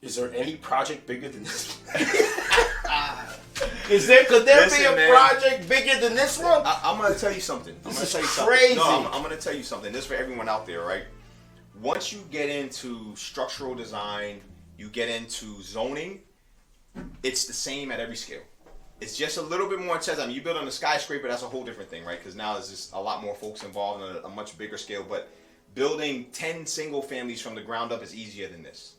Is there any project bigger than this? Could there be a project bigger than this one? I'm gonna tell you something. This is crazy. No, I'm gonna tell you something. This is for everyone out there, right? Once you get into structural design, you get into zoning, it's the same at every scale. It's just a little bit more intense. I mean, you build on a skyscraper, that's a whole different thing, right? Because now there's just a lot more folks involved on a much bigger scale. But building 10 single families from the ground up is easier than this.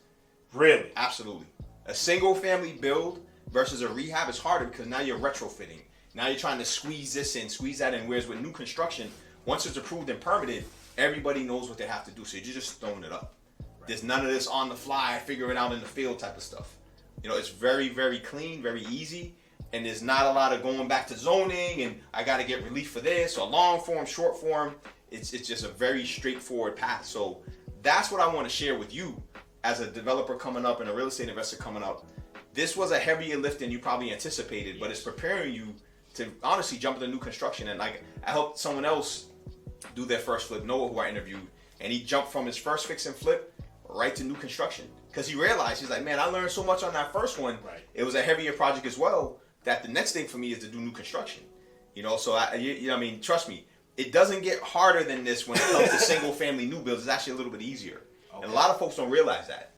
Really? Absolutely. A single family build versus a rehab is harder because now you're retrofitting. Now you're trying to squeeze this in, squeeze that in. Whereas with new construction, once it's approved and permitted, everybody knows what they have to do. So you're just throwing it up. Right. There's none of this on the fly, figure it out in the field type of stuff. You know, it's very, very clean, very easy. And there's not a lot of going back to zoning and I got to get relief for this or long form, short form. It's just a very straightforward path. So that's what I want to share with you as a developer coming up and a real estate investor coming up. This was a heavier lift than you probably anticipated, but it's preparing you to honestly jump into new construction. And I helped someone else do their first flip, Noah, who I interviewed, and he jumped from his first fix and flip right to new construction because he realized, he's like, man, I learned so much on that first one. Right. It was a heavier project as well, that the next thing for me is to do new construction. You know, so I mean, trust me, it doesn't get harder than this when it comes to single family new builds. It's actually a little bit easier. Okay. And a lot of folks don't realize that.